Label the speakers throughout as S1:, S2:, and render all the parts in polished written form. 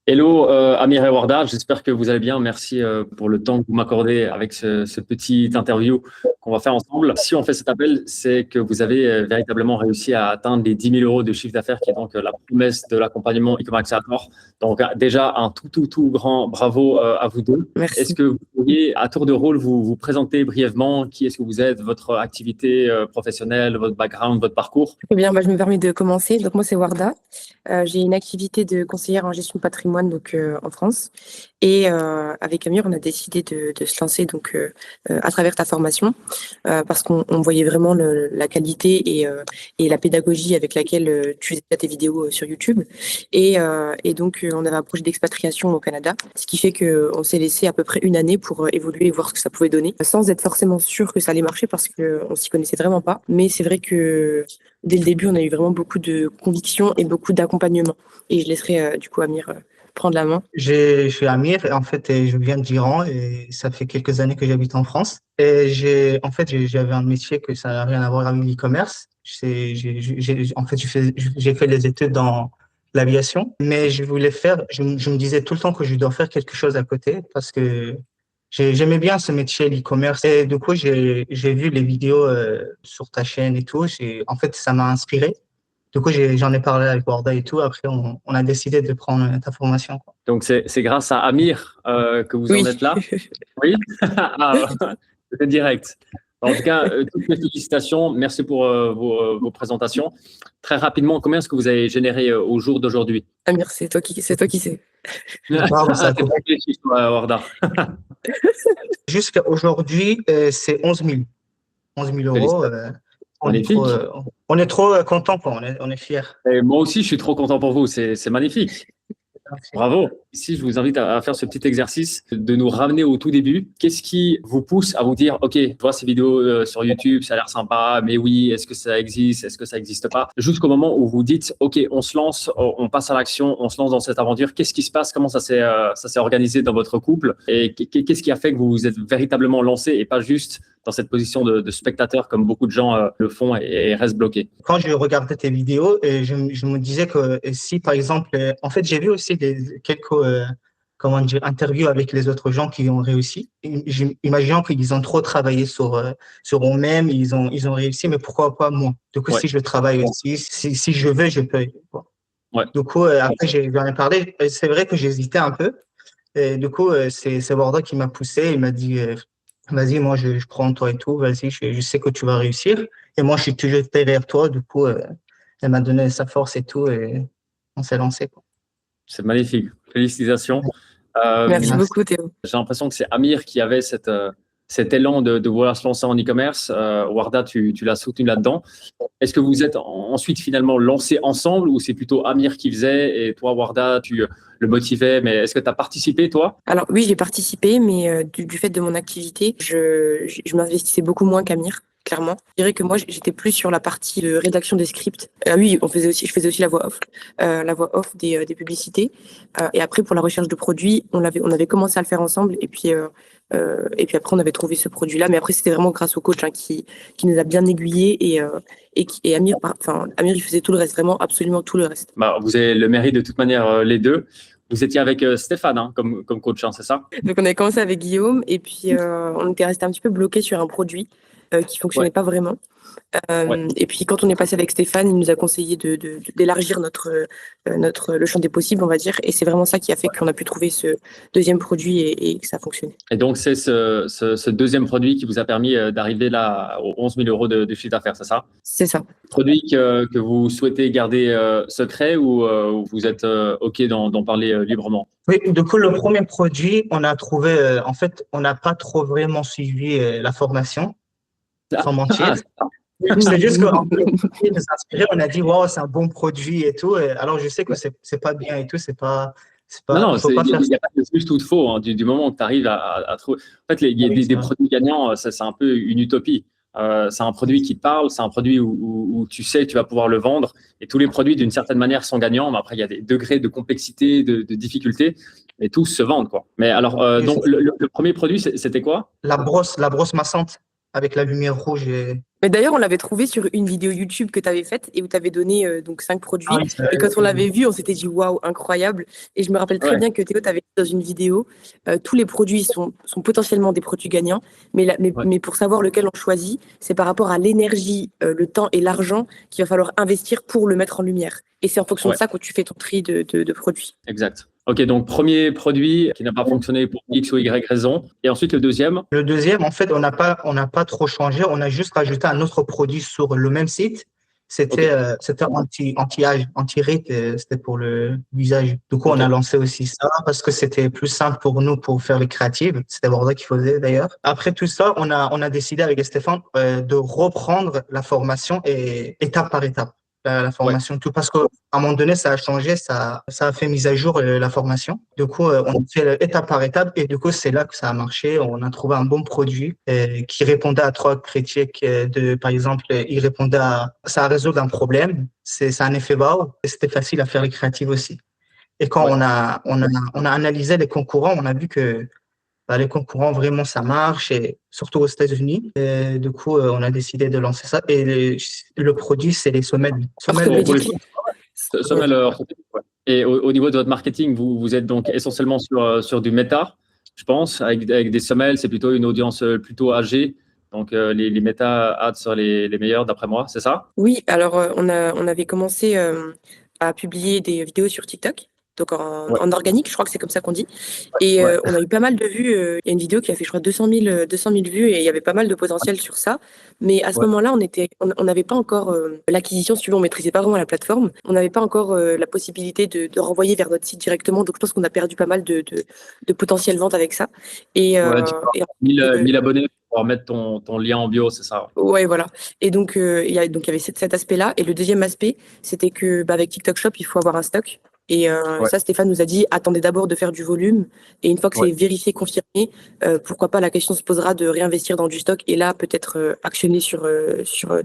S1: Hello Amir et Warda, j'espère que vous allez bien. Merci pour le temps que vous m'accordez avec ce petit interview qu'on va faire ensemble. Si on fait cet appel, c'est que vous avez véritablement réussi à atteindre les 10 000 euros de chiffre d'affaires, qui est donc la promesse de l'accompagnement e-commerce Accelerator. Donc déjà, un tout grand bravo à vous deux. Est-ce
S2: Merci.
S1: que vous pourriez, à tour de rôle, vous présenter brièvement qui est-ce que vous êtes, votre activité professionnelle, votre background, votre parcours?
S2: Très bien, je me permets de commencer. Donc, moi, c'est Warda. J'ai une activité de conseillère en gestion de patrimoine en France. Et avec Amir, on a décidé de se lancer à travers ta formation parce qu'on voyait vraiment la qualité et la pédagogie avec laquelle tu faisais tes vidéos sur YouTube. On avait un projet d'expatriation au Canada, ce qui fait qu'on s'est laissé à peu près une année pour évoluer et voir ce que ça pouvait donner, sans être forcément sûr que ça allait marcher parce qu'on s'y connaissait vraiment pas. Mais c'est vrai que dès le début, on a eu vraiment beaucoup de conviction et beaucoup d'accompagnement. Et je laisserai du coup Amir prendre la main.
S3: Je suis Amir, en fait, et je viens d'Iran et ça fait quelques années que j'habite en France. Et j'avais un métier que ça n'a rien à voir avec l'e-commerce. En fait, j'ai fait des études dans l'aviation, mais je me disais tout le temps que je dois faire quelque chose à côté parce que j'aimais bien ce métier, l'e-commerce. Et du coup, j'ai vu les vidéos sur ta chaîne et tout. En fait, ça m'a inspiré. Du coup, j'en ai parlé avec Warda et tout. Après, on a décidé de prendre ta formation, quoi.
S1: Donc c'est grâce à Amir que vous en
S2: Oui.
S1: êtes là? Oui? Ah, c'était direct. En tout cas, toutes mes félicitations. Merci pour vos présentations. Très rapidement, combien est-ce que vous avez généré au jour d'aujourd'hui?
S2: Amir, c'est toi qui sais.
S3: Pardon, ça a
S1: C'est
S3: coupé.
S1: pas que les chiffres, Warda.
S3: Jusqu'à aujourd'hui, c'est 11 000. 11 000 euros.
S1: Félicitations.
S3: On est trop,
S1: Magnifique.
S3: on est trop content, quoi. On est fiers.
S1: Et moi aussi, je suis trop content pour vous. C'est magnifique. Bravo. Ici, je vous invite à faire ce petit exercice de nous ramener au tout début. Qu'est-ce qui vous pousse à vous dire, OK, je vois ces vidéos sur YouTube, ça a l'air sympa, mais oui, est-ce que ça existe? Est-ce que ça n'existe pas? Jusqu'au moment où vous dites, OK, on se lance, on passe à l'action, on se lance dans cette aventure. Qu'est-ce qui se passe? Comment ça s'est organisé dans votre couple? Et qu'est-ce qui a fait que vous vous êtes véritablement lancé et pas juste dans cette position de spectateur comme beaucoup de gens le font et restent bloqués?
S3: Quand je regardais tes vidéos, je me disais que si, par exemple, en fait, j'ai vu aussi quelques comment dire, interviews avec les autres gens qui ont réussi. Imaginons qu'ils ont trop travaillé sur eux-mêmes, ils ont réussi, mais pourquoi pas moi? Du coup,
S1: Ouais,
S3: si je travaille aussi, si je veux, je peux, quoi.
S1: ouais.
S3: Du coup, après, j'en ai parlé. Et c'est vrai que j'hésitais un peu. Et du coup, c'est Warda qui m'a poussé. Il m'a dit, vas-y, moi, je prends toi et tout. Vas-y, je sais que tu vas réussir. Et moi, je suis toujours derrière toi. Du coup, elle m'a donné sa force et tout. Et on s'est lancé, quoi.
S1: C'est magnifique. Félicitations.
S2: Merci
S3: Merci.
S2: beaucoup, Théo.
S1: J'ai l'impression que c'est Amir qui avait cet élan de vouloir se lancer en e-commerce. Warda, tu l'as soutenu là-dedans. Est-ce que vous êtes ensuite finalement lancés ensemble ou c'est plutôt Amir qui faisait et toi, Warda, tu le motivais? Mais est-ce que tu as participé, toi?
S2: Alors oui, j'ai participé, mais du fait de mon activité, je m'investissais beaucoup moins qu'Amir, clairement. Je dirais que moi, j'étais plus sur la partie de rédaction des scripts. Oui, je faisais aussi la voix off des publicités. Et après, pour la recherche de produits, on avait commencé à le faire ensemble. Et puis après, on avait trouvé ce produit-là. Mais après, c'était vraiment grâce au coach qui nous a bien aiguillés et Amir, Amir, il faisait tout le reste, vraiment absolument tout le reste.
S1: Bah, vous avez le mérite de toute manière, les deux. Vous étiez avec Stéphane comme coach, hein, c'est ça?
S2: Donc, on avait commencé avec Guillaume et puis on était resté un petit peu bloqué sur un produit qui
S1: Ouais,
S2: fonctionnait pas vraiment.
S1: ouais.
S2: Et puis quand on est passé avec Stéphane, il nous a conseillé d'élargir le champ des possibles, on va dire. Et c'est vraiment ça qui a fait qu'on a pu trouver ce deuxième produit et que ça a fonctionné.
S1: Et donc, c'est ce deuxième produit qui vous a permis d'arriver là aux 11 000 euros de chiffre d'affaires, c'est ça?
S2: C'est ça.
S1: Produit que vous souhaitez garder secret ou vous êtes OK d'en parler librement?
S3: Oui, du coup, le premier produit, on a trouvé, en fait, on n'a pas trop vraiment suivi la formation, sans mentir. C'est juste qu'en fait, il nous a inspiré, on a dit, wow, c'est un bon produit et tout. Alors, je sais que c'est pas bien et tout,
S1: Non, non,
S3: il faut pas
S1: il
S3: faire ça.
S1: n'y a pas de juste ou de faux, hein, du moment où tu arrives à trouver. En fait, il y a
S3: Oui, c'est
S1: des
S3: vrai.
S1: produits gagnants, c'est un peu une utopie. C'est un produit qui te parle, c'est un produit où tu sais que tu vas pouvoir le vendre. Et tous les produits, d'une certaine manière, sont gagnants. Mais après, il y a des degrés de complexité, de difficulté, et tous se vendent, quoi. Mais alors,
S3: Oui,
S1: donc, le premier produit, c'était quoi?
S3: la brosse massante avec la lumière rouge.
S2: Mais d'ailleurs, on l'avait trouvé sur une vidéo YouTube que tu avais faite et où tu avais donné donc 5 produits.
S3: Ah oui,
S2: Et quand on l'avait vu, on s'était dit waouh, incroyable. Et je me rappelle très
S1: Ouais,
S2: bien que Théo, tu avais dit dans une vidéo, tous les produits sont potentiellement des produits gagnants,
S1: ouais,
S2: mais pour savoir lequel on choisit, c'est par rapport à l'énergie, le temps et l'argent qu'il va falloir investir pour le mettre en lumière. Et c'est en fonction de
S1: ouais,
S2: ça que tu fais ton tri de produits.
S1: exact. Ok, donc premier produit qui n'a pas fonctionné pour X ou Y raison. Et ensuite, le deuxième.
S3: Le deuxième, en fait, on n'a pas trop changé. On a juste rajouté un autre produit sur le même site.
S1: Ok,
S3: C'était anti-âge, anti-rite, c'était pour le visage. Du coup, on a
S1: ok.
S3: lancé aussi ça parce que c'était plus simple pour nous pour faire les créatives. C'était Bordeaux qui faisait d'ailleurs. Après tout ça, on a décidé avec Stéphane de reprendre la formation et étape par étape. La
S1: Ouais,
S3: formation, tout parce qu'à un moment donné, ça a changé, ça a fait mise à jour la formation. Du coup, on fait étape par étape et du coup, c'est là que ça a marché. On a trouvé un bon produit qui répondait à trois critiques. Par exemple, il répondait à ça résout un problème. C'est un effet wow et c'était facile à faire les créatives aussi. Et quand
S1: ouais.
S3: on a analysé les concurrents, on a vu que bah, les concurrents, vraiment, ça marche, et surtout aux États-Unis. Et du coup, on a décidé de lancer ça. Et le produit, c'est les semelles. Semelles,
S1: Pour les
S2: Orthopédique.
S1: semelles orthopédiques, ouais. Et au niveau de votre marketing, vous êtes donc essentiellement sur du méta, je pense, avec des semelles. C'est plutôt une audience plutôt âgée. Donc, les méta ads sont les meilleurs, d'après moi, c'est ça?
S2: Oui, alors on avait commencé à publier des vidéos sur TikTok, donc
S1: Ouais,
S2: en organique, je crois que c'est comme ça qu'on dit. Et
S1: ouais,
S2: on a eu pas mal de vues. Il y a une vidéo qui a fait, je crois, 200 000 vues et il y avait pas mal de potentiel sur ça. Mais à ce
S1: ouais.
S2: moment-là, on n'avait pas encore l'acquisition, si tu veux, on maîtrisait pas vraiment la plateforme. On n'avait pas encore la possibilité de renvoyer vers notre site directement. Donc je pense qu'on a perdu pas mal de potentiel vente avec ça. Et,
S1: Ouais,
S2: euh,
S1: dis-moi,
S2: et
S1: 1000 abonnés pour pouvoir mettre ton lien en bio, c'est ça?
S2: Ouais, voilà. Et donc, il y avait cet aspect-là. Et le deuxième aspect, c'était que avec TikTok Shop, il faut avoir un stock. Et
S1: Ouais,
S2: ça, Stéphane nous a dit, attendez d'abord de faire du volume. Et une fois que
S1: ouais.
S2: c'est vérifié, confirmé, pourquoi pas, la question se posera de réinvestir dans du stock et là, peut-être actionner sur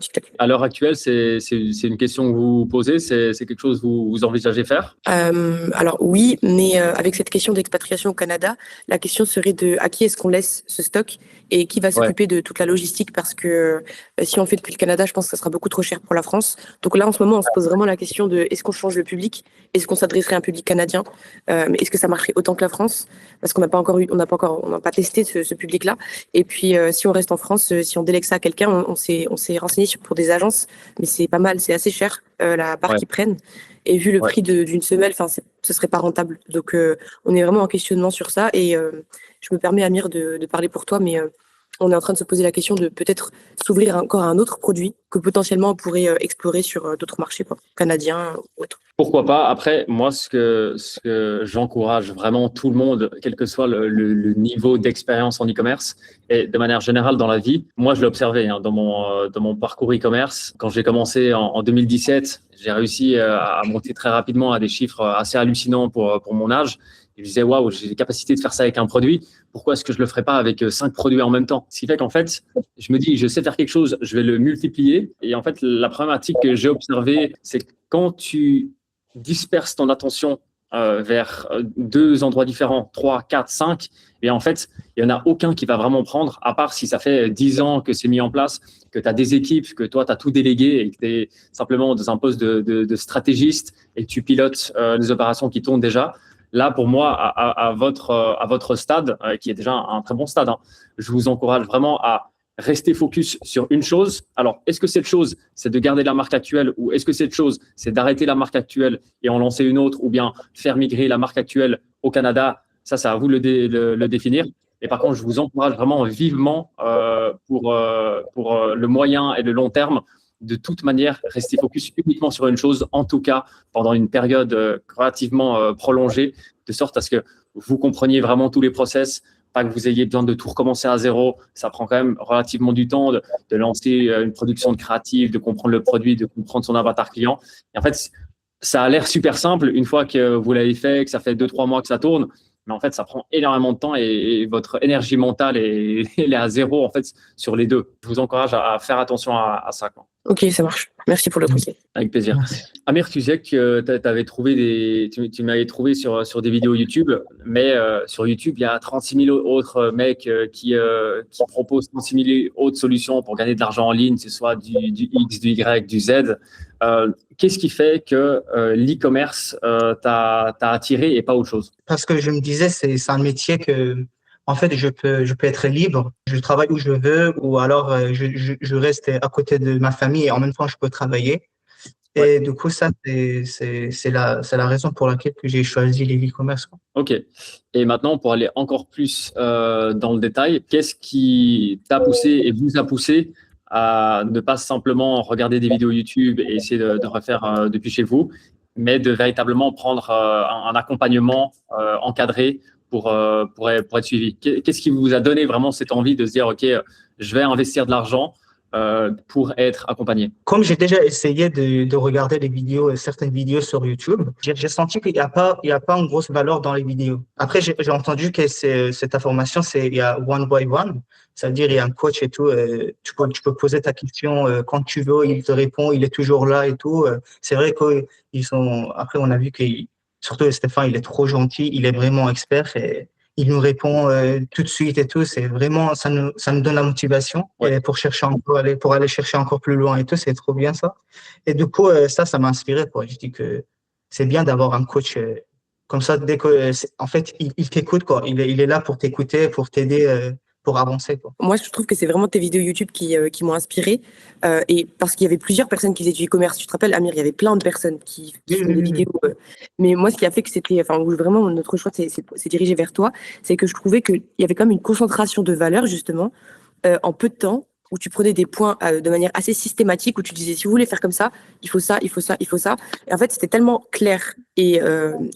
S2: TikTok.
S1: À l'heure actuelle, c'est une question que vous vous posez, c'est quelque chose que vous envisagez faire?
S2: Alors oui, mais avec cette question d'expatriation au Canada, la question serait de à qui est-ce qu'on laisse ce stock et qui va
S1: Ouais,
S2: s'occuper de toute la logistique parce que si on fait depuis le Canada, je pense que ça sera beaucoup trop cher pour la France. Donc là, en ce moment, on se pose vraiment la question de est-ce qu'on change le public? Est-ce qu'on s'adresserait à un public canadien? Mais est-ce que ça marcherait autant que la France? Parce qu'on n'a pas encore on n'a pas testé ce public-là. Et puis si on reste en France, si on délègue ça à quelqu'un, on s'est renseigné pour des agences, mais c'est pas mal, c'est assez cher la part
S1: ouais,
S2: qu'ils prennent. Et vu le
S1: ouais.
S2: prix d'une semelle, enfin, ce serait pas rentable. Donc, on est vraiment en questionnement sur ça. Et je me permets, Amir, de parler pour toi, mais on est en train de se poser la question de peut-être s'ouvrir encore à un autre produit que potentiellement on pourrait explorer sur d'autres marchés, quoi, canadiens ou autres.
S1: Pourquoi pas? Après, moi, ce que j'encourage vraiment tout le monde, quel que soit le niveau d'expérience en e-commerce, et de manière générale dans la vie, moi, je l'ai observé dans mon parcours e-commerce. Quand j'ai commencé en 2017, j'ai réussi à monter très rapidement à des chiffres assez hallucinants pour mon âge. Et je disais, waouh, j'ai les capacités de faire ça avec un produit. Pourquoi est-ce que je le ferais pas avec 5 produits en même temps? Ce qui fait qu'en fait, je me dis, je sais faire quelque chose, je vais le multiplier. Et en fait, la problématique que j'ai observée, c'est que quand tu disperse ton attention vers 2 endroits différents, 3, 4, 5, et en fait, il n'y en a aucun qui va vraiment prendre, à part si ça fait 10 ans que c'est mis en place, que tu as des équipes, que toi, tu as tout délégué et que tu es simplement dans un poste de stratégiste et que tu pilotes les opérations qui tournent déjà. Là, pour moi, à votre stade, qui est déjà un très bon stade, hein, je vous encourage vraiment à rester focus sur une chose. Alors, est-ce que cette chose, c'est de garder la marque actuelle ou est-ce que cette chose, c'est d'arrêter la marque actuelle et en lancer une autre ou bien faire migrer la marque actuelle au Canada? Ça, c'est à vous de le définir. Et par contre, je vous encourage vraiment vivement pour le moyen et le long terme, de toute manière, rester focus uniquement sur une chose, en tout cas pendant une période relativement prolongée, de sorte à ce que vous compreniez vraiment tous les process, pas que vous ayez besoin de tout recommencer à zéro. Ça prend quand même relativement du temps de lancer une production de créative, de comprendre le produit, de comprendre son avatar client. Et en fait, ça a l'air super simple une fois que vous l'avez fait, que ça fait 2-3 mois que ça tourne. mais en fait, ça prend énormément de temps et votre énergie mentale elle est à zéro en fait sur les deux. Je vous encourage à faire attention à ça, quoi.
S2: Ok, ça marche. Merci pour le conseil.
S1: Avec plaisir.
S3: Merci.
S1: Amir, tu disais que tu m'avais trouvé sur des vidéos YouTube, mais sur YouTube, il y a 36 000 autres mecs qui proposent 36 000 autres solutions pour gagner de l'argent en ligne, que ce soit du X, du Y, du Z. Qu'est-ce qui fait que l'e-commerce t'a attiré et pas autre chose?
S3: Parce que je me disais, c'est un métier que, en fait, je peux être libre. Je travaille où je veux, ou alors je reste à côté de ma famille et en même temps, je peux travailler.
S1: Ouais.
S3: Et du coup, ça, c'est la raison pour laquelle que j'ai choisi les e-commerce, quoi.
S1: Ok. Et maintenant, pour aller encore plus dans le détail, qu'est-ce qui t'a poussé et vous a poussé à ne pas simplement regarder des vidéos YouTube et essayer de refaire depuis chez vous, mais de véritablement prendre un accompagnement encadré pour être suivi? Qu'est-ce qui vous a donné vraiment cette envie de se dire, OK, je vais investir de l'argent pour être accompagné?
S3: Comme j'ai déjà essayé de regarder les vidéos, certaines vidéos sur YouTube, j'ai senti qu'il n'y a pas une grosse valeur dans les vidéos. Après, j'ai entendu que cette information, il y a one by one. C'est-à-dire, il y a un coach et tout. Tu peux poser ta question quand tu veux, il te répond, il est toujours là et tout. C'est vrai qu'ils sont, après, on a vu que, surtout Stéphane, il est trop gentil, il est vraiment expert et il nous répond tout de suite et tout. C'est vraiment, ça nous donne la motivation et pour aller chercher encore plus loin et tout. C'est trop bien ça. Et du coup, ça m'a inspiré, quoi. Je dis que c'est bien d'avoir un coach comme ça. Dès que, en fait, il t'écoute, quoi. Il est là pour t'écouter, pour t'aider, pour avancer, quoi.
S2: Moi, je trouve que c'est vraiment tes vidéos YouTube qui m'ont inspiré. Et parce qu'il y avait plusieurs personnes qui faisaient du e-commerce. Tu te rappelles, Amir, il y avait plein de personnes qui font des vidéos. Mais moi, ce qui a fait que c'était, enfin, où vraiment notre choix s'est dirigé vers toi, c'est que je trouvais qu'il y avait quand même une concentration de valeur, justement, en peu de temps, où tu prenais des points de manière assez systématique, où tu disais, si vous voulez faire comme ça, il faut ça, il faut ça, il faut ça. Et en fait, c'était tellement clair. Et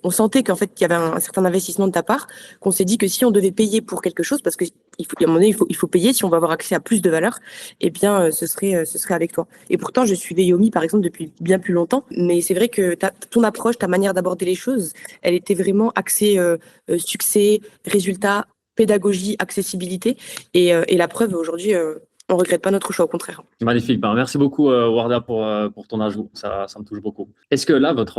S2: on sentait qu'en fait, qu'il y avait un certain investissement de ta part, qu'on s'est dit que si on devait payer pour quelque chose, parce que à un moment donné, il faut payer si on va avoir accès à plus de valeur, eh bien, ce serait avec toi. Et pourtant, je suivais Yomi, par exemple, depuis bien plus longtemps. Mais c'est vrai que ton approche, ta manière d'aborder les choses, elle était vraiment axée succès, résultat, pédagogie, accessibilité. Et la preuve, aujourd'hui, on regrette pas notre choix, au contraire.
S1: Magnifique. Ben, merci beaucoup, Warda, pour ton ajout. Ça me touche beaucoup. Est-ce que là, votre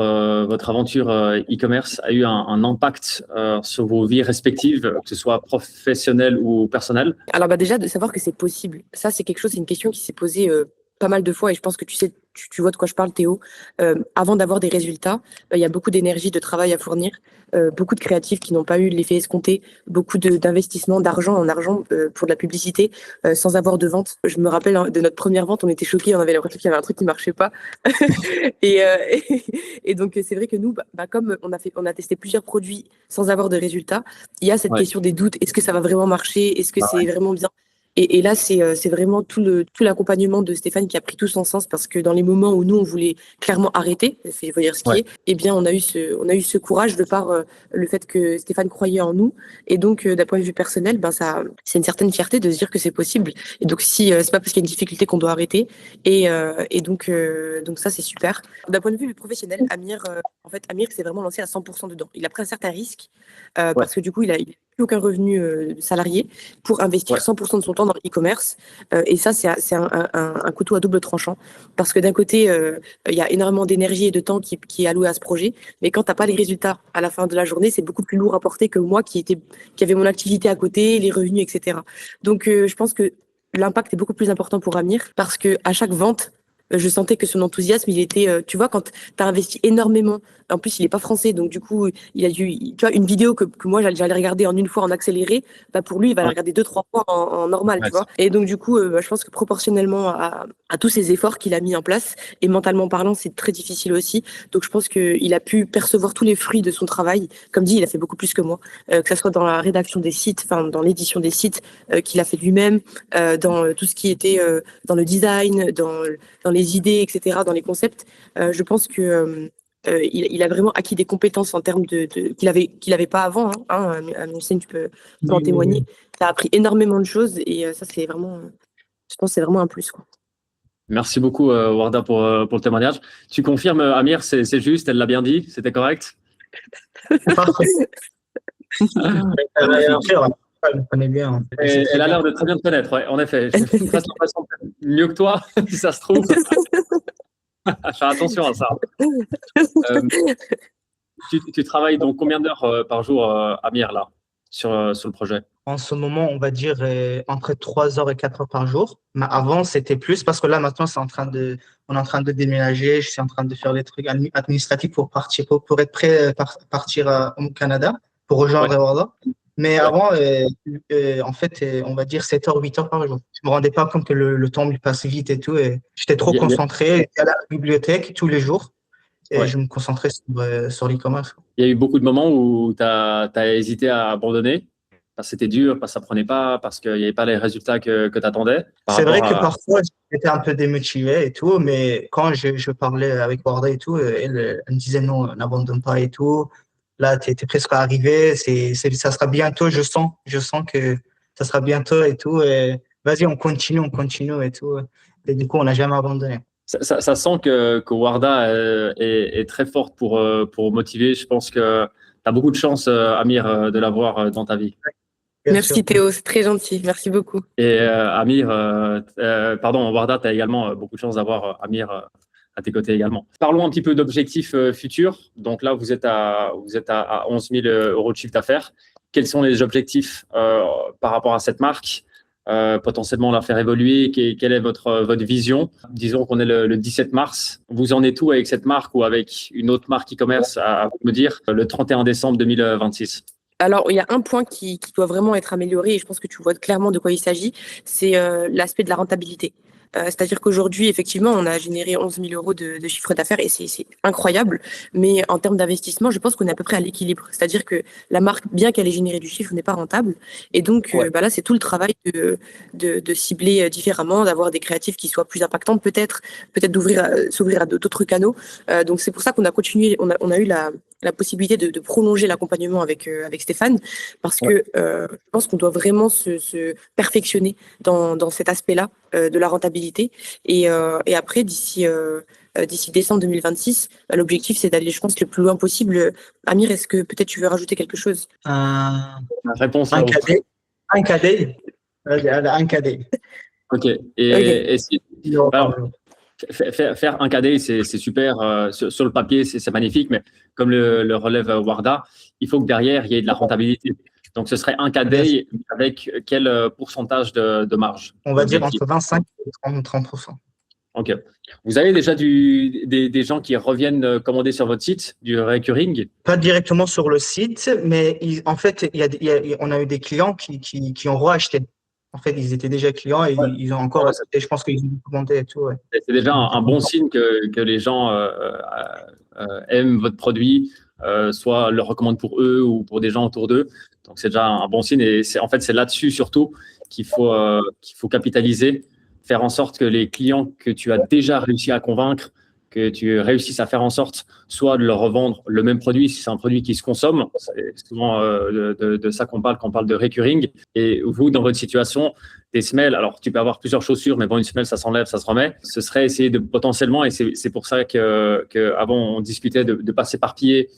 S1: aventure e-commerce a eu un impact sur vos vies respectives, que ce soit professionnelle ou personnelle?
S2: Alors déjà, de savoir que c'est possible, ça c'est quelque chose, c'est une question qui s'est posée pas mal de fois et je pense que tu sais, tu vois de quoi je parle, Théo. Avant d'avoir des résultats, il y a beaucoup d'énergie, de travail à fournir, beaucoup de créatifs qui n'ont pas eu l'effet escompté, beaucoup d'investissement d'argent en argent pour de la publicité sans avoir de vente. Je me rappelle de notre première vente, on était choqués, on avait l'impression qu'il y avait un truc qui marchait pas. Et donc c'est vrai que nous, comme on a testé plusieurs produits sans avoir de résultats, il y a cette question des doutes. Est-ce que ça va vraiment marcher? Est-ce que c'est vraiment bien? Et là, c'est vraiment tout l'accompagnement de Stéphane qui a pris tout son sens parce que dans les moments où nous, on voulait clairement arrêter, il faut dire ce qui est, eh bien, on a eu ce courage de par le fait que Stéphane croyait en nous. Et donc, d'un point de vue personnel, c'est une certaine fierté de se dire que c'est possible. Et donc, si c'est pas parce qu'il y a une difficulté qu'on doit arrêter. Et donc ça, c'est super. D'un point de vue professionnel, Amir s'est vraiment lancé à 100% dedans. Il a pris un certain risque parce que du coup, il a plus aucun revenu salarié pour investir 100% de son temps dans l'e-commerce. Et ça, c'est un couteau à double tranchant. Parce que d'un côté, il y a énormément d'énergie et de temps qui est alloué à ce projet. Mais quand tu n'as pas les résultats à la fin de la journée, c'est beaucoup plus lourd à porter que moi qui avait mon activité à côté, les revenus, etc. Donc, je pense que l'impact est beaucoup plus important pour Amir parce qu'à chaque vente, je sentais que son enthousiasme, il était, tu vois, quand tu as investi énormément, en plus, il n'est pas français, donc du coup, il a dû, tu vois, une vidéo que moi, j'allais regarder en une fois en accéléré, pour lui, il va la regarder 2-3 fois en normal, tu vois. Et donc, du coup, je pense que proportionnellement à tous ces efforts qu'il a mis en place, et mentalement parlant, c'est très difficile aussi. Donc, je pense qu'il a pu percevoir tous les fruits de son travail. Comme dit, il a fait beaucoup plus que moi, que ce soit dans la rédaction des sites, enfin, dans l'édition des sites qu'il a fait lui-même, dans tout ce qui était dans le design, dans les idées, etc., dans les concepts. Je pense que il a vraiment acquis des compétences en termes qu'il avait pas avant. À Mulsanne, tu peux en témoigner. Ça a appris énormément de choses et ça, c'est vraiment, je pense, que c'est vraiment un plus, quoi.
S1: Merci beaucoup, Warda, pour le témoignage. Tu confirmes, Amir, c'est juste, elle l'a bien dit, c'était correct?
S3: Parfait.
S1: Magnifique.
S3: Elle me connaît bien. En fait. C'est très
S1: Elle a
S3: bien.
S1: l'air de très bien te connaître, ouais, en effet. J'ai presque l'impression que mieux que toi, si ça se trouve. Faire attention à ça. Euh, tu travailles donc combien d'heures par jour, Amir, là, sur le projet?
S3: En ce moment, on va dire entre 3 heures et 4 heures par jour. Mais avant, c'était plus parce que là, maintenant, on est en train de déménager. Je suis en train de faire les trucs administratifs pour partir, pour être prêt partir au Canada, pour
S1: Ouais,
S3: rejoindre Rwanda. Mais
S1: ouais.
S3: avant, en fait, on va dire 7 heures, 8 heures par jour. Je me rendais pas compte que le temps lui passe vite et tout. Et j'étais trop
S1: Il y a- il y a-
S3: concentré. J'étais à la bibliothèque tous les jours et
S1: ouais.
S3: je me concentrais sur l'e-commerce.
S1: Il y a eu beaucoup de moments où tu as hésité à abandonner, parce que c'était dur, parce que ça prenait pas, parce qu'il n'y avait pas les résultats que tu attendais par
S3: C'est vrai
S1: rapport
S3: que
S1: à.
S3: parfois, j'étais un peu démotivé et tout, mais quand je parlais avec Warda et tout, elle me disait non, n'abandonne pas et tout. Là, tu es presque arrivé, ça sera bientôt, je sens que ça sera bientôt et tout. Et vas-y, on continue et tout. Et du coup, on n'a jamais abandonné.
S1: Ça sent que Warda est très forte pour motiver. Je pense que tu as beaucoup de chance, Amir, de l'avoir dans ta vie.
S3: Bien sûr.
S2: Merci Théo, c'est très gentil. Merci beaucoup.
S1: Et Amir, pardon, Warda, tu as également beaucoup de chance d'avoir Amir à tes côtés également. Parlons un petit peu d'objectifs futurs. Donc là, vous êtes à 11 000 euros de chiffre d'affaires. Quels sont les objectifs par rapport à cette marque? Potentiellement la faire évoluer. Quelle est votre vision? Disons qu'on est le 17 mars. Vous en êtes où avec cette marque ou avec une autre marque e-commerce à me dire le 31 décembre 2026?
S2: Alors, il y a un point qui doit vraiment être amélioré et je pense que tu vois clairement de quoi il s'agit, c'est l'aspect de la rentabilité. C'est-à-dire qu'aujourd'hui, effectivement, on a généré 11 000 euros de chiffre d'affaires et c'est incroyable. Mais en termes d'investissement, je pense qu'on est à peu près à l'équilibre. C'est-à-dire que la marque, bien qu'elle ait généré du chiffre, n'est pas rentable. Et donc,
S1: Ouais.
S2: bah là, c'est tout le travail de cibler différemment, d'avoir des créatifs qui soient plus impactants, peut-être s'ouvrir à d'autres canaux. Donc, c'est pour ça qu'on a continué, on a eu la possibilité de prolonger l'accompagnement avec Stéphane, parce
S1: Ouais.
S2: que je pense qu'on doit vraiment se perfectionner dans cet aspect-là de la rentabilité. Et après, d'ici décembre 2026, l'objectif, c'est d'aller, je pense, le plus loin possible. Amir, est-ce que peut-être tu veux rajouter quelque chose?
S3: Un,
S1: Réponse
S3: un
S1: là.
S3: cadet. Un cadet. Vas-y, allez, un cadet.
S1: Ok.
S2: Ok.
S1: Et alors,
S3: Alors,
S1: faire un cadet, c'est super. Sur le papier, c'est magnifique, mais comme le relève Warda, il faut que derrière, il y ait de la rentabilité. Donc, ce serait un cadet avec quel pourcentage de marge
S3: on va dire
S1: d'objectif?
S3: entre 25 et 30%.
S1: Ok. Vous avez déjà des gens qui reviennent commander sur votre site, du recurring?
S3: Pas directement sur le site, mais en fait, on a eu des clients qui ont racheté. En fait, ils étaient déjà clients et
S1: Ouais.
S3: ils ont encore acheté. Je pense qu'ils ont commandé et tout. Ouais.
S1: C'est déjà un bon signe que les gens aiment votre produit, soit le recommandent pour eux ou pour des gens autour d'eux. Donc, c'est déjà un bon signe. Et en fait, c'est là-dessus surtout qu'il faut capitaliser, faire en sorte que les clients que tu as déjà réussi à convaincre, que tu réussisses à faire en sorte soit de leur revendre le même produit, si c'est un produit qui se consomme. C'est souvent de ça qu'on parle quand on parle de recurring. Et vous, dans votre situation, des semelles, alors tu peux avoir plusieurs chaussures, mais bon, une semelle, ça s'enlève, ça se remet. Ce serait essayer de potentiellement, et c'est pour ça que avant on discutait de pas s'éparpiller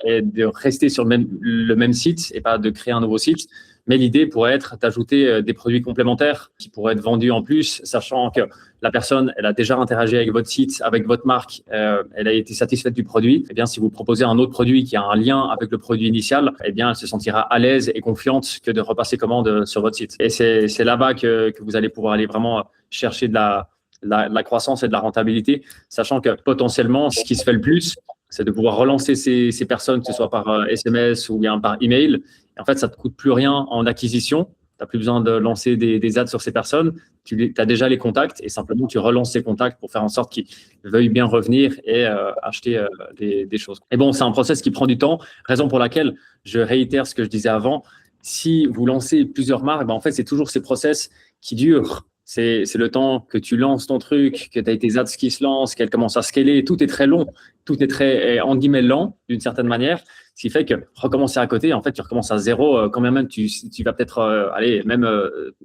S1: et de rester sur le même site et pas de créer un nouveau site. Mais l'idée pourrait être d'ajouter des produits complémentaires qui pourraient être vendus en plus, sachant que la personne, elle a déjà interagi avec votre site, avec votre marque, elle a été satisfaite du produit. Eh bien, si vous proposez un autre produit qui a un lien avec le produit initial, eh bien, elle se sentira à l'aise et confiante que de repasser commande sur votre site. Et c'est là-bas que vous allez pouvoir aller vraiment chercher de la croissance et de la rentabilité, sachant que potentiellement, ce qui se fait le plus, c'est de pouvoir relancer ces personnes, que ce soit par SMS ou bien par email. Et en fait, ça ne te coûte plus rien en acquisition. Tu n'as plus besoin de lancer des ads sur ces personnes. Tu as déjà les contacts et simplement tu relances ces contacts pour faire en sorte qu'ils veuillent bien revenir et acheter des choses. Et bon, c'est un process qui prend du temps, raison pour laquelle je réitère ce que je disais avant. Si vous lancez plusieurs marques, ben en fait, c'est toujours ces process qui durent. C'est le temps que tu lances ton truc, que tu as tes ads qui se lancent, qu'elles commencent à scaler. Tout est très long, tout est très, en guillemets, lent d'une certaine manière. Ce qui fait que recommencer à côté, en fait, tu recommences à zéro. Quand même, tu vas peut-être aller même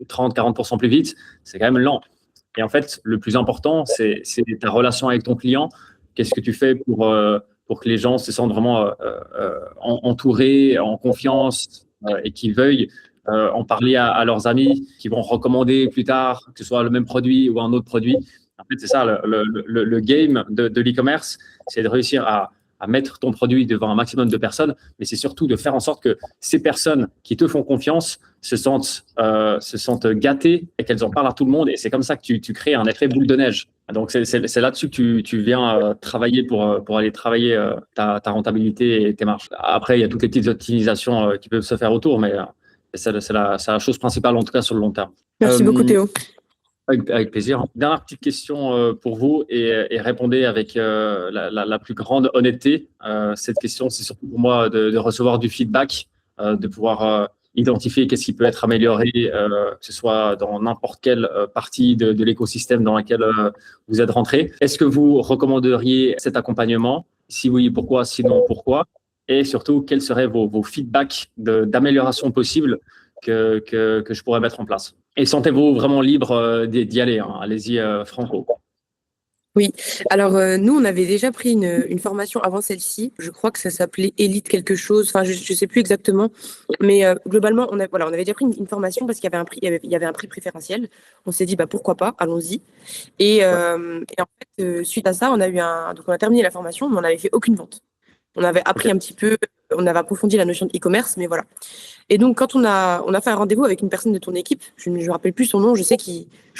S1: 30-40% plus vite. C'est quand même lent. Et en fait, le plus important, c'est ta relation avec ton client. Qu'est-ce que tu fais pour que les gens se sentent vraiment entourés, en confiance et qu'ils veuillent en parler à leurs amis, qui vont recommander plus tard, que ce soit le même produit ou un autre produit. En fait, c'est ça, le game de l'e-commerce, c'est de réussir à mettre ton produit devant un maximum de personnes, mais c'est surtout de faire en sorte que ces personnes qui te font confiance se sentent gâtées et qu'elles en parlent à tout le monde. Et c'est comme ça que tu crées un effet boule de neige. Donc, c'est là-dessus que tu viens travailler pour aller travailler ta rentabilité et tes marges. Après, il y a toutes les petites optimisations qui peuvent se faire autour, mais c'est la chose principale, en tout cas sur le long terme.
S2: Merci beaucoup, Théo.
S1: Avec plaisir. Dernière petite question pour vous et répondez avec la plus grande honnêteté. Cette question, c'est surtout pour moi de recevoir du feedback, de pouvoir identifier qu'est-ce qui peut être amélioré, que ce soit dans n'importe quelle partie de l'écosystème dans laquelle vous êtes rentré. Est-ce que vous recommanderiez cet accompagnement? Si oui, pourquoi? Sinon, pourquoi? Et surtout, quels seraient vos feedbacks d'amélioration possible que je pourrais mettre en place? Et sentez-vous vraiment libre d'y aller. Hein. Allez-y, franco.
S2: Oui, alors nous, on avait déjà pris une formation avant celle-ci. Je crois que ça s'appelait Élite quelque chose. Enfin, je ne sais plus exactement. Mais globalement, on avait déjà pris une formation parce qu'il y avait un prix, il y avait un prix préférentiel. On s'est dit, bah, pourquoi pas, allons-y. Et en fait, suite à ça, donc on a terminé la formation, mais on n'avait fait aucune vente. On avait appris un petit peu, on avait approfondi la notion de e-commerce, mais voilà. Et donc, quand on a fait un rendez-vous avec une personne de ton équipe, je ne me rappelle plus son nom, je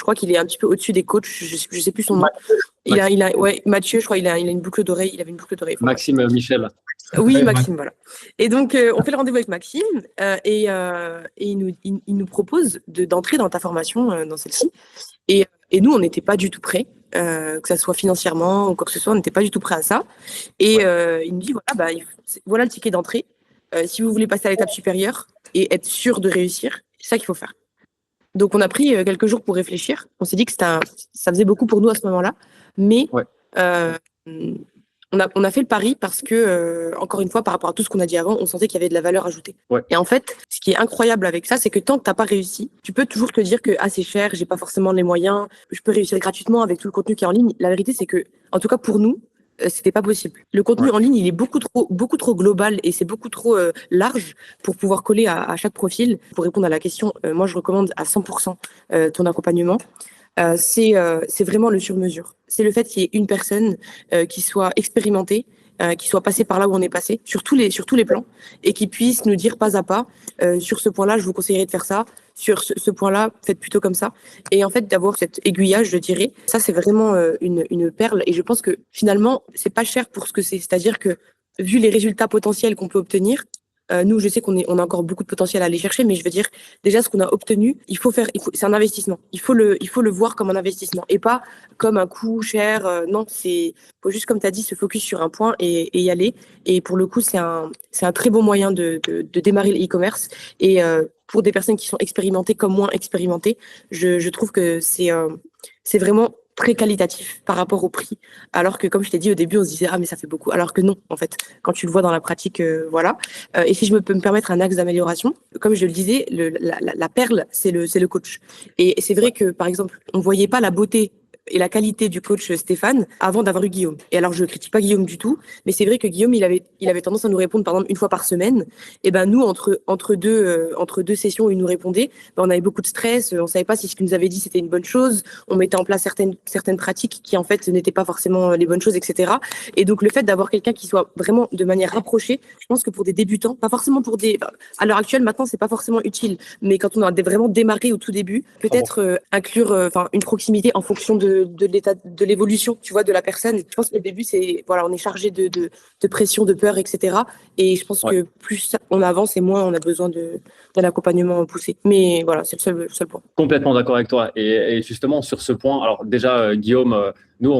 S2: crois qu'il est un petit peu au-dessus des coachs, je ne sais plus son nom. Ouais, Mathieu, je crois, il a une boucle d'oreille, il avait une boucle d'oreille.
S1: Maxime Michel.
S2: Oui, Maxime, voilà. Et donc, on fait le rendez-vous avec Maxime et il nous propose d'entrer dans ta formation, dans celle-ci. Et nous, on n'était pas du tout prêts, que ça soit financièrement ou quoi que ce soit, on n'était pas du tout prêts à ça. Et il nous dit, voilà le ticket d'entrée. Si vous voulez passer à l'étape supérieure et être sûr de réussir, c'est ça qu'il faut faire. Donc, on a pris quelques jours pour réfléchir. On s'est dit que ça faisait beaucoup pour nous à ce moment-là. Mais on a fait le pari parce que, encore une fois, par rapport à tout ce qu'on a dit avant, on sentait qu'il y avait de la valeur ajoutée.
S1: Ouais.
S2: Et en fait, ce qui est incroyable avec ça, c'est que tant que tu n'as pas réussi, tu peux toujours te dire que c'est cher, j'ai pas forcément les moyens, je peux réussir gratuitement avec tout le contenu qui est en ligne. La vérité, c'est que, en tout cas pour nous, c'était pas possible. Le contenu en ligne, il est beaucoup trop global et c'est beaucoup trop large pour pouvoir coller à chaque profil. Pour répondre à la question, moi, je recommande à 100% ton accompagnement. C'est vraiment le sur-mesure. C'est le fait qu'il y ait une personne qui soit expérimentée, qui soit passée par là où on est passé, sur tous les plans, et qui puisse nous dire pas à pas, sur ce point-là, je vous conseillerais de faire ça, sur ce point-là, faites plutôt comme ça. Et en fait, d'avoir cet aiguillage, je dirais, ça, c'est vraiment une perle. Et je pense que finalement, c'est pas cher pour ce que c'est. C'est-à-dire que, vu les résultats potentiels qu'on peut obtenir, nous, je sais qu'on a encore beaucoup de potentiel à aller chercher, mais je veux dire, déjà, ce qu'on a obtenu, c'est un investissement. Il faut le voir comme un investissement et pas comme un coût cher. Non, faut juste, comme tu as dit, se focus sur un point et y aller. Et pour le coup, c'est un très bon moyen de démarrer le e-commerce. Et pour des personnes qui sont expérimentées comme moins expérimentées, je trouve que c'est vraiment très qualitatif par rapport au prix. Alors que, comme je t'ai dit au début, on se disait, mais ça fait beaucoup. Alors que non, en fait, quand tu le vois dans la pratique, voilà. Et si je peux me permettre un axe d'amélioration, comme je le disais, la perle, c'est le coach. Et c'est vrai que, par exemple, on voyait pas la beauté et la qualité du coach Stéphane avant d'avoir eu Guillaume. Et alors, je critique pas Guillaume du tout, mais c'est vrai que Guillaume, il avait tendance à nous répondre, par exemple, une fois par semaine. Et ben, nous, entre deux sessions où il nous répondait, on avait beaucoup de stress, on savait pas si ce qu'il nous avait dit, c'était une bonne chose, on mettait en place certaines pratiques qui, en fait, n'étaient pas forcément les bonnes choses, etc. Et donc, le fait d'avoir quelqu'un qui soit vraiment de manière rapprochée, je pense que pour des débutants, pas forcément à l'heure actuelle, maintenant, c'est pas forcément utile, mais quand on a vraiment démarré au tout début, peut-être inclure une proximité en fonction de l'état de l'évolution, tu vois, de la personne. Je pense qu'au début, on est chargé de pression, de peur, etc. Et je pense que plus on avance et moins on a besoin d'un accompagnement poussé. Mais voilà, c'est le seul point.
S1: Complètement d'accord avec toi. Et justement, sur ce point, alors déjà, Guillaume, nous,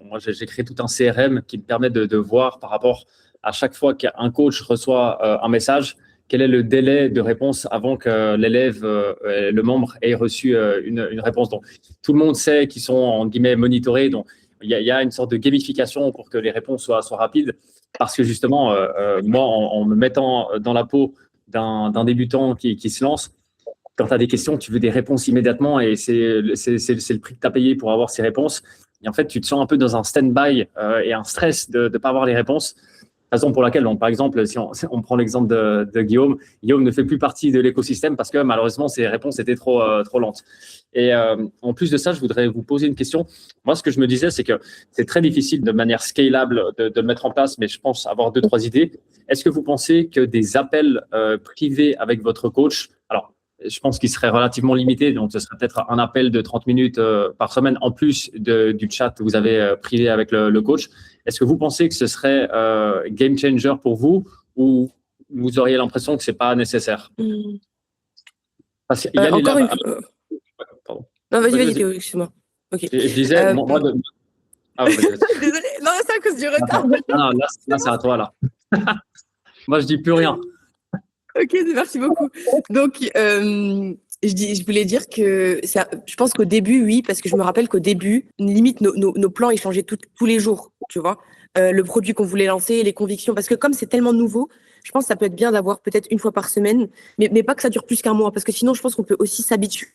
S1: moi, j'ai créé tout un CRM qui me permet de voir par rapport à chaque fois qu'un coach reçoit un message, quel est le délai de réponse avant que l'élève, le membre, ait reçu une réponse. Donc, tout le monde sait qu'ils sont, en guillemets, monitorés. Donc, il y a une sorte de gamification pour que les réponses soient rapides. Parce que justement, moi, en me mettant dans la peau d'un débutant qui se lance, quand tu as des questions, tu veux des réponses immédiatement et c'est le prix que tu as payé pour avoir ces réponses. Et en fait, tu te sens un peu dans un stand-by et un stress de ne pas avoir les réponses. Raison pour laquelle, donc, par exemple, si on prend l'exemple de Guillaume, Guillaume ne fait plus partie de l'écosystème parce que malheureusement, ses réponses étaient trop lentes. Et en plus de ça, je voudrais vous poser une question. Moi, ce que je me disais, c'est que c'est très difficile de manière scalable de le mettre en place, mais je pense avoir 2-3 idées. Est-ce que vous pensez que des appels privés avec votre coach, alors, je pense qu'il serait relativement limité, donc ce serait peut-être un appel de 30 minutes par semaine en plus du chat que vous avez privé avec le coach. Est-ce que vous pensez que ce serait game changer pour vous ou vous auriez l'impression que ce n'est pas nécessaire? Parce qu'il y a
S2: Encore
S1: les
S2: une
S1: labs.
S2: fois.
S1: Pardon.
S2: Non, vas-y,
S1: Vas-y.
S2: Théo, excuse-moi. Ok.
S1: Je disais, moi Ah, vas-y.
S2: Désolée, non, c'est à cause du retard.
S1: Non, là c'est à toi, là. Moi, je dis plus rien.
S2: Ok, merci beaucoup. Donc, je voulais dire que je pense qu'au début, oui, parce que je me rappelle qu'au début, limite, nos plans, ils changeaient tous les jours, tu vois. Le produit qu'on voulait lancer, les convictions, parce que comme c'est tellement nouveau, je pense que ça peut être bien d'avoir peut-être une fois par semaine, mais pas que ça dure plus qu'un mois, parce que sinon, je pense qu'on peut aussi s'habituer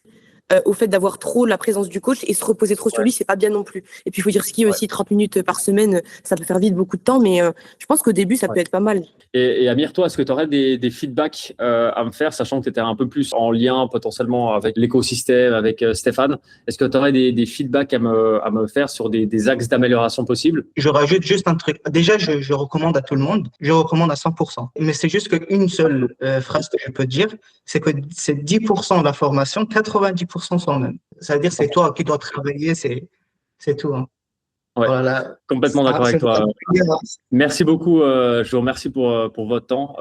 S2: au fait d'avoir trop la présence du coach et se reposer trop sur lui, c'est pas bien non plus. Et puis, il faut dire ce qui est aussi 30 minutes par semaine, ça peut faire vite beaucoup de temps, mais je pense qu'au début, ça peut être pas mal.
S1: Et Amir, toi, est-ce que tu aurais des feedbacks à me faire, sachant que tu étais un peu plus en lien potentiellement avec l'écosystème, avec Stéphane? Est-ce que tu aurais des feedbacks à me faire sur des axes d'amélioration possibles?
S3: Je rajoute juste un truc. Déjà, je recommande à tout le monde. Je recommande à 100%. Mais c'est juste qu'une seule phrase que je peux dire, c'est que c'est 10% de la formation, 90% sont eux-mêmes. Ça veut dire que c'est toi qui dois travailler, c'est tout. Hein.
S1: Ouais,
S3: voilà.
S1: complètement d'accord avec toi. Merci beaucoup. Je vous remercie pour votre temps.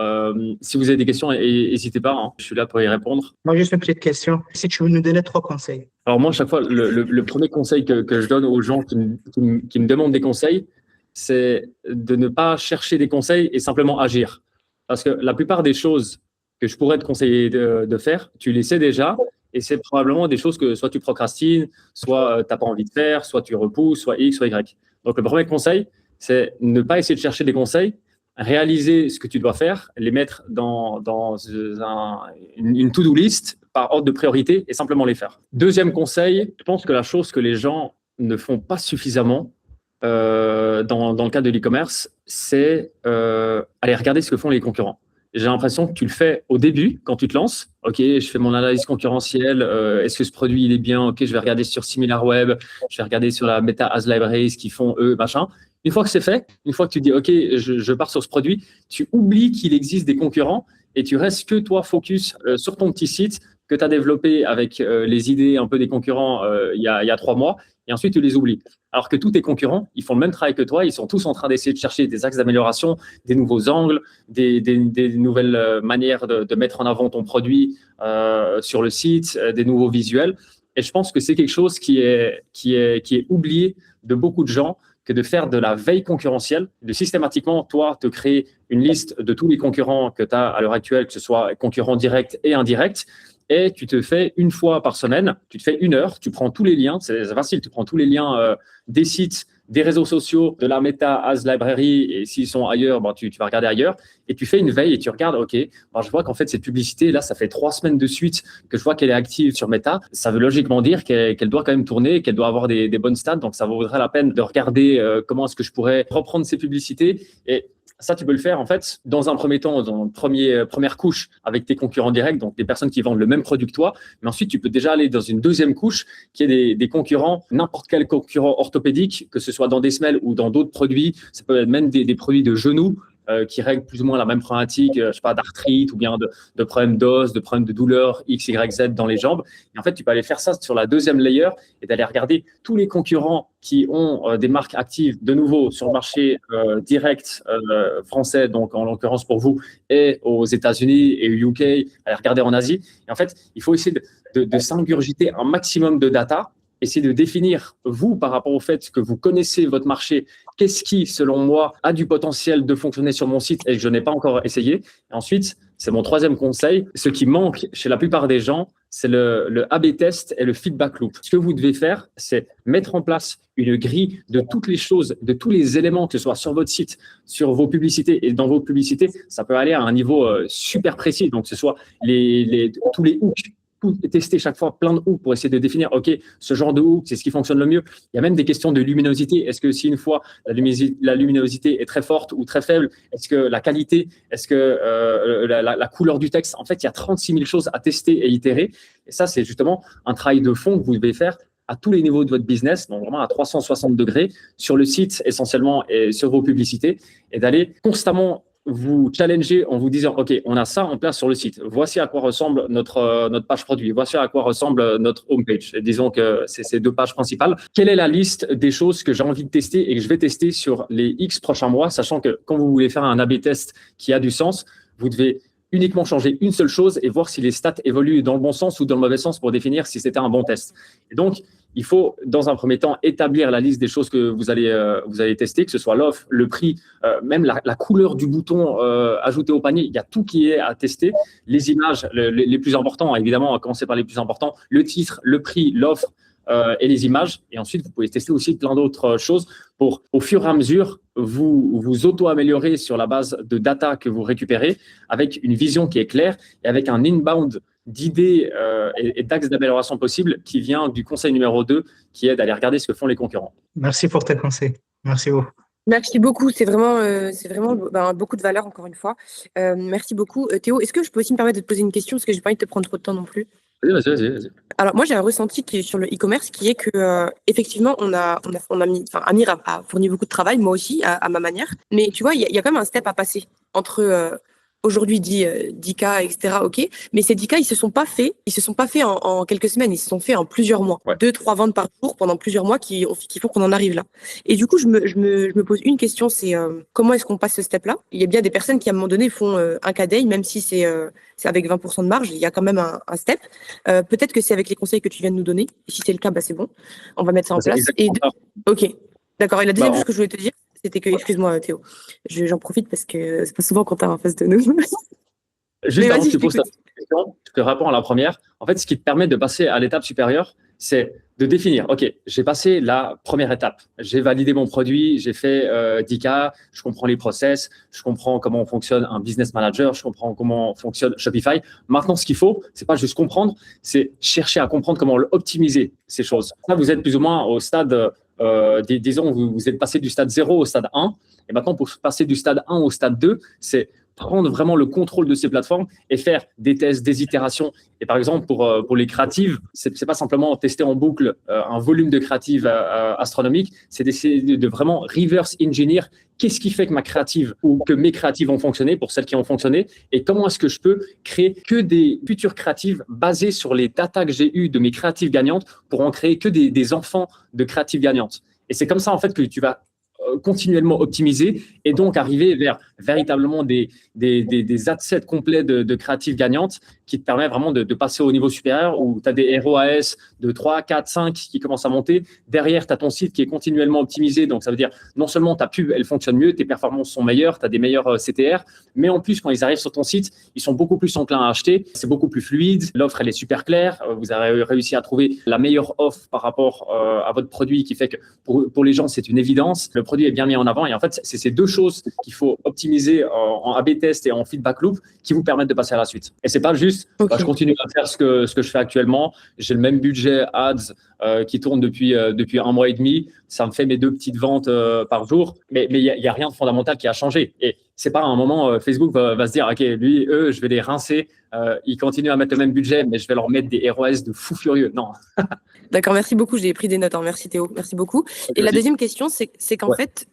S1: Si vous avez des questions, n'hésitez pas. Hein, je suis là pour y répondre.
S3: Moi, juste une petite question. Si tu veux nous donner 3 conseils.
S1: Alors moi, à chaque fois, le premier conseil que je donne aux gens qui me demandent des conseils, c'est de ne pas chercher des conseils et simplement agir. Parce que la plupart des choses que je pourrais te conseiller de faire, tu les sais déjà. Et c'est probablement des choses que soit tu procrastines, soit tu n'as pas envie de faire, soit tu repousses, soit X, soit Y. Donc, le premier conseil, c'est ne pas essayer de chercher des conseils, réaliser ce que tu dois faire, les mettre dans une to-do list par ordre de priorité et simplement les faire. Deuxième conseil, je pense que la chose que les gens ne font pas suffisamment dans le cadre de l'e-commerce, c'est aller regarder ce que font les concurrents. J'ai l'impression que tu le fais au début, quand tu te lances. OK, je fais mon analyse concurrentielle. Est-ce que ce produit, il est bien? OK, je vais regarder sur SimilarWeb. Je vais regarder sur la Meta Ads Libraries, ce qu'ils font, eux, machin. Une fois que c'est fait, une fois que tu dis, OK, je pars sur ce produit, tu oublies qu'il existe des concurrents et tu restes que toi focus sur ton petit site que tu as développé avec les idées un peu des concurrents il y a 3 mois. Et ensuite, tu les oublies. Alors que tous tes concurrents, ils font le même travail que toi. Ils sont tous en train d'essayer de chercher des axes d'amélioration, des nouveaux angles, des nouvelles manières de mettre en avant ton produit sur le site, des nouveaux visuels. Et je pense que c'est quelque chose qui est oublié de beaucoup de gens, que de faire de la veille concurrentielle, de systématiquement, toi, te créer une liste de tous les concurrents que tu as à l'heure actuelle, que ce soit concurrents directs et indirects. Et tu te fais une fois par semaine, tu te fais 1 heure, tu prends tous les liens, c'est facile, tu prends tous les liens des sites, des réseaux sociaux, de la Meta Ads Library, et s'ils sont ailleurs, ben, tu vas regarder ailleurs, et tu fais une veille et tu regardes, OK, ben, je vois qu'en fait, cette publicité, là, ça fait 3 semaines de suite que je vois qu'elle est active sur Meta. Ça veut logiquement dire qu'elle doit quand même tourner, qu'elle doit avoir des bonnes stats, donc ça vaudrait la peine de regarder comment est-ce que je pourrais reprendre ces publicités. Et ça, tu peux le faire en fait dans un premier temps, dans une première couche avec tes concurrents directs, donc des personnes qui vendent le même produit que toi. Mais ensuite, tu peux déjà aller dans une deuxième couche qui est des concurrents, n'importe quel concurrent orthopédique, que ce soit dans des semelles ou dans d'autres produits. Ça peut être même des produits de genoux qui règlent plus ou moins la même problématique, je sais pas, d'arthrite ou bien de problèmes d'os, de problèmes de douleur X, Y, Z dans les jambes. Et en fait, tu peux aller faire ça sur la deuxième layer et d'aller regarder tous les concurrents qui ont des marques actives de nouveau sur le marché direct français, donc en l'occurrence pour vous, et aux États-Unis et au UK, aller regarder en Asie. Et en fait, il faut essayer de s'ingurgiter un maximum de data, essayer de définir, vous, par rapport au fait que vous connaissez votre marché, qu'est-ce qui, selon moi, a du potentiel de fonctionner sur mon site et que je n'ai pas encore essayé. Et ensuite, c'est mon troisième conseil. Ce qui manque chez la plupart des gens, c'est le A/B test et le feedback loop. Ce que vous devez faire, c'est mettre en place une grille de toutes les choses, de tous les éléments, que ce soit sur votre site, sur vos publicités. Et dans vos publicités, ça peut aller à un niveau super précis. Donc, que ce soit tous les hooks, tester chaque fois plein de hooks pour essayer de définir, OK, ce genre de hook, c'est ce qui fonctionne le mieux. Il y a même des questions de luminosité. Est-ce que si une fois la luminosité est très forte ou très faible, est-ce que la qualité, est-ce que la couleur du texte, en fait, il y a 36 000 choses à tester et itérer. Et ça, c'est justement un travail de fond que vous devez faire à tous les niveaux de votre business, donc vraiment à 360 degrés, sur le site essentiellement et sur vos publicités, et d'aller constamment vous challenger en vous disant, OK, on a ça en place sur le site. Voici à quoi ressemble notre page produit. Voici à quoi ressemble notre homepage. Et disons que c'est ces 2 pages principales. Quelle est la liste des choses que j'ai envie de tester et que je vais tester sur les X prochains mois, sachant que quand vous voulez faire un A/B test qui a du sens, vous devez uniquement changer une seule chose et voir si les stats évoluent dans le bon sens ou dans le mauvais sens pour définir si c'était un bon test. Et donc, il faut, dans un premier temps, établir la liste des choses que vous allez tester, que ce soit l'offre, le prix, même la couleur du bouton ajouté au panier. Il y a tout qui est à tester. Les images, les plus importants, évidemment, à commencer par les plus importants, le titre, le prix, l'offre et les images. Et ensuite, vous pouvez tester aussi plein d'autres choses pour, au fur et à mesure, vous auto-améliorer sur la base de data que vous récupérez avec une vision qui est claire et avec un inbound d'idées et d'axes d'amélioration possibles qui vient du conseil numéro 2 qui est d'aller regarder ce que font les concurrents.
S3: Merci pour tes conseils. Merci beaucoup.
S2: Merci beaucoup, c'est vraiment beaucoup de valeur encore une fois. Merci beaucoup. Théo, est-ce que je peux aussi me permettre de te poser une question parce que j'ai pas envie de te prendre trop de temps non plus?
S1: Vas-y.
S2: Alors moi j'ai un ressenti qui est sur le e-commerce qui est que effectivement Amir a fourni beaucoup de travail, moi aussi à ma manière, mais tu vois il y a quand même un step à passer entre aujourd'hui dit 10K, etc. Ok, mais ces 10K ils se sont pas faits en quelques semaines, ils se sont faits en plusieurs mois, 2-3 ventes par jour pendant plusieurs mois qui font qu'on en arrive là. Et du coup je me pose une question, c'est comment est-ce qu'on passe ce step là? Il y a bien des personnes qui à un moment donné font un K-Day, même si c'est avec 20% de marge, il y a quand même un step. Peut-être que c'est avec les conseils que tu viens de nous donner. Et si c'est le cas, c'est bon. On va mettre ça en place. Ok, d'accord. Et la deuxième chose que je voulais te dire, c'était que, excuse-moi Théo, j'en profite parce que c'est pas souvent qu'on t'a en face de nous.
S1: Juste avant que tu poses ta question, je te réponds à la première. En fait, ce qui te permet de passer à l'étape supérieure, c'est de définir, OK, j'ai passé la première étape. J'ai validé mon produit, j'ai fait 10K, je comprends les process, je comprends comment fonctionne un business manager, je comprends comment fonctionne Shopify. Maintenant, ce qu'il faut, c'est pas juste comprendre, c'est chercher à comprendre comment optimiser ces choses. Là, vous êtes plus ou moins au stade, disons, vous êtes passé du stade 0 au stade 1. Et maintenant, pour passer du stade 1 au stade 2, c'est prendre vraiment le contrôle de ces plateformes et faire des tests, des itérations. Et par exemple, pour les créatives, c'est pas simplement tester en boucle un volume de créatives astronomique, c'est d'essayer de vraiment reverse engineer qu'est-ce qui fait que ma créative ou que mes créatives ont fonctionné pour celles qui ont fonctionné et comment est-ce que je peux créer que des futures créatives basées sur les datas que j'ai eues de mes créatives gagnantes pour en créer que des enfants de créatives gagnantes. Et c'est comme ça, en fait, que tu vas continuellement optimiser et donc arriver vers véritablement des assets complets de créatives gagnantes qui te permet vraiment de passer au niveau supérieur où tu as des ROAS de 3, 4, 5 qui commencent à monter. Derrière, tu as ton site qui est continuellement optimisé. Donc, ça veut dire non seulement ta pub, elle fonctionne mieux, tes performances sont meilleures, tu as des meilleurs CTR, mais en plus, quand ils arrivent sur ton site, ils sont beaucoup plus enclins à acheter. C'est beaucoup plus fluide. L'offre, elle est super claire. Vous avez réussi à trouver la meilleure offre par rapport à votre produit qui fait que pour les gens, c'est une évidence. Le produit est bien mis en avant. Et en fait, c'est ces deux choses qu'il faut optimiser en A/B test et en feedback loop qui vous permettent de passer à la suite. Et c'est pas juste, je continue à faire ce que je fais actuellement. J'ai le même budget ads qui tourne depuis 1 mois et demi. Ça me fait mes 2 petites ventes par jour. Mais il y a rien de fondamental qui a changé. Et c'est pas à un moment, Facebook va se dire, OK, lui, eux, je vais les rincer. Ils continuent à mettre le même budget, mais je vais leur mettre des ROAS de fou furieux. Non.
S2: D'accord, merci beaucoup. J'ai pris des notes. Merci Théo, merci beaucoup. Et la deuxième question, c'est qu'en fait,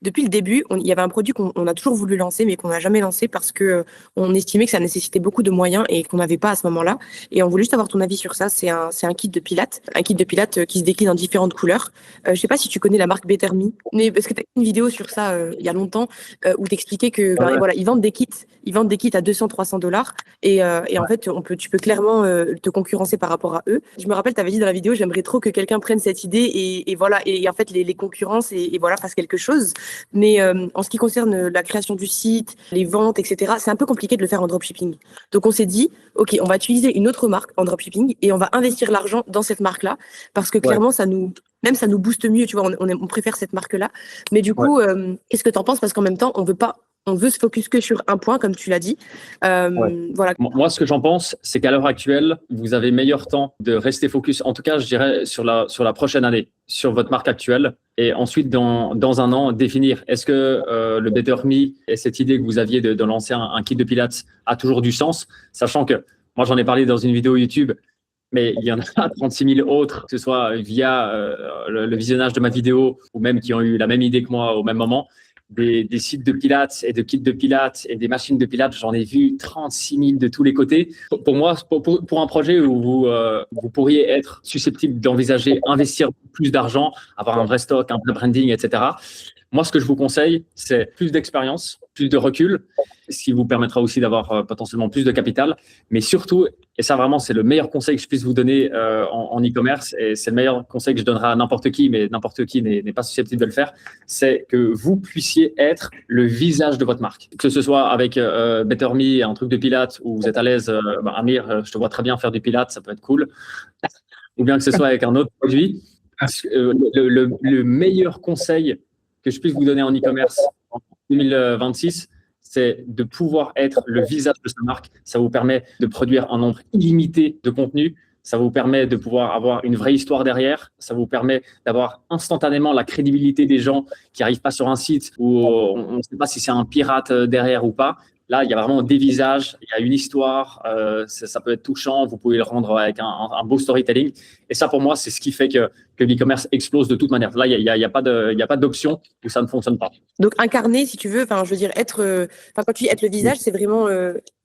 S2: depuis le début, il y avait un produit qu'on a toujours voulu lancer, mais qu'on n'a jamais lancé parce que on estimait que ça nécessitait beaucoup de moyens et qu'on n'avait pas à ce moment-là. Et on voulait juste avoir ton avis sur ça. C'est un kit de pilates, qui se décline en différentes couleurs. Je sais pas si tu connais la marque Better Me, mais parce que tu as fait une vidéo sur ça il y a longtemps où tu expliquais que voilà, ils vendent des kits à $200-300 et en fait, tu peux clairement te concurrencer par rapport à eux. Je me rappelle, tu avais dit dans la vidéo, j'aimerais trop que quelqu'un prenne cette idée et voilà, et en fait les concurrences et voilà, fassent quelque chose. Mais en ce qui concerne la création du site, les ventes, etc., c'est un peu compliqué de le faire en dropshipping. Donc on s'est dit, OK, on va utiliser une autre marque en dropshipping et on va investir l'argent dans cette marque-là parce que clairement, ça nous booste mieux, tu vois, on préfère cette marque-là. Mais du coup, qu'est-ce que tu en penses? Parce qu'en même temps, on veut pas on veut se focus que sur un point, comme tu l'as dit. Voilà.
S1: Moi, ce que j'en pense, c'est qu'à l'heure actuelle, vous avez meilleur temps de rester focus, en tout cas, je dirais, sur la prochaine année, sur votre marque actuelle. Et ensuite, dans un an, définir est-ce que le Better Me et cette idée que vous aviez de lancer un kit de pilates a toujours du sens, sachant que moi, j'en ai parlé dans une vidéo YouTube, mais il y en a 36 000 autres, que ce soit via le visionnage de ma vidéo ou même qui ont eu la même idée que moi au même moment. Des sites de pilates et de kits de pilates et des machines de pilates, j'en ai vu 36 000 de tous les côtés. Pour moi, pour un projet où vous pourriez être susceptible d'envisager investir plus d'argent, avoir un vrai stock, un vrai branding, etc., moi, ce que je vous conseille, c'est plus d'expérience, plus de recul, ce qui vous permettra aussi d'avoir potentiellement plus de capital. Mais surtout, et ça vraiment, c'est le meilleur conseil que je puisse vous donner en e-commerce, et c'est le meilleur conseil que je donnerai à n'importe qui, mais n'importe qui n'est pas susceptible de le faire, c'est que vous puissiez être le visage de votre marque. Que ce soit avec Better Me, un truc de pilates, où vous êtes à l'aise, Amir, je te vois très bien faire du pilates, ça peut être cool. Ou bien que ce soit avec un autre produit. Le meilleur conseil que je puisse vous donner en e-commerce en 2026, c'est de pouvoir être le visage de sa marque. Ça vous permet de produire un nombre illimité de contenus. Ça vous permet de pouvoir avoir une vraie histoire derrière. Ça vous permet d'avoir instantanément la crédibilité des gens qui n'arrivent pas sur un site où on ne sait pas si c'est un pirate derrière ou pas. Là, il y a vraiment des visages, il y a une histoire, ça peut être touchant, vous pouvez le rendre avec un beau storytelling. Et ça, pour moi, c'est ce qui fait que l'e-commerce explose de toute manière. Là, il n'y a pas d'option où ça ne fonctionne pas.
S2: Donc, incarner, si tu veux, enfin, je veux dire, quand tu dis être le visage, c'est vraiment,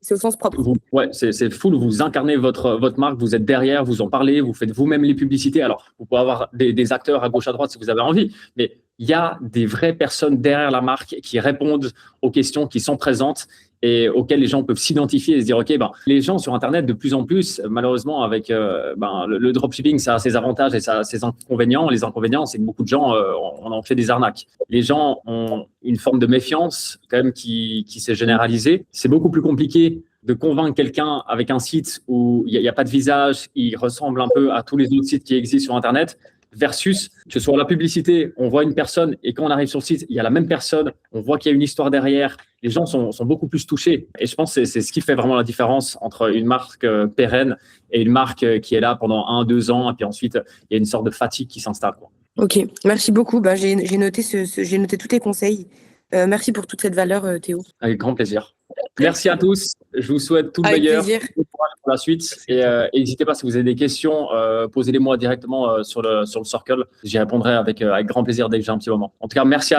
S2: c'est au sens propre.
S1: Ouais, c'est full. Vous incarnez votre marque, vous êtes derrière, vous en parlez, vous faites vous-même les publicités. Alors, vous pouvez avoir des acteurs à gauche, à droite si vous avez envie, mais il y a des vraies personnes derrière la marque qui répondent aux questions qui sont présentes et auxquelles les gens peuvent s'identifier et se dire, OK, les gens sur Internet, de plus en plus, malheureusement, avec le dropshipping, ça a ses avantages et ça a ses inconvénients. Les inconvénients, c'est que beaucoup de gens, on en fait des arnaques. Les gens ont une forme de méfiance quand même qui s'est généralisée. C'est beaucoup plus compliqué de convaincre quelqu'un avec un site où il n'y a pas de visage, il ressemble un peu à tous les autres sites qui existent sur Internet, versus que sur la publicité, on voit une personne et quand on arrive sur le site, il y a la même personne, on voit qu'il y a une histoire derrière, les gens sont beaucoup plus touchés. Et je pense que c'est ce qui fait vraiment la différence entre une marque pérenne et une marque qui est là pendant 1-2 ans et puis ensuite, il y a une sorte de fatigue qui s'installe.
S2: Ok, merci beaucoup. J'ai noté j'ai noté tous tes conseils. Merci pour toute cette valeur, Théo.
S1: Avec grand plaisir. Merci à tous. Je vous souhaite tout le
S2: Avec
S1: meilleur.
S2: plaisir.
S1: Bon courage pour la suite. Et n'hésitez pas, si vous avez des questions, posez-les-moi directement sur le Circle. J'y répondrai avec grand plaisir dès que j'ai un petit moment. En tout cas, merci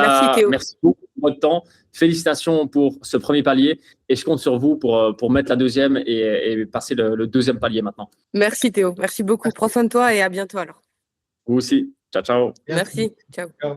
S1: beaucoup pour votre temps. Félicitations pour ce premier palier. Et je compte sur vous pour mettre la deuxième et passer le deuxième palier maintenant.
S2: Merci Théo. Merci beaucoup. Prends soin de toi et à bientôt alors.
S1: Vous aussi. Ciao, ciao.
S2: Merci. Ciao.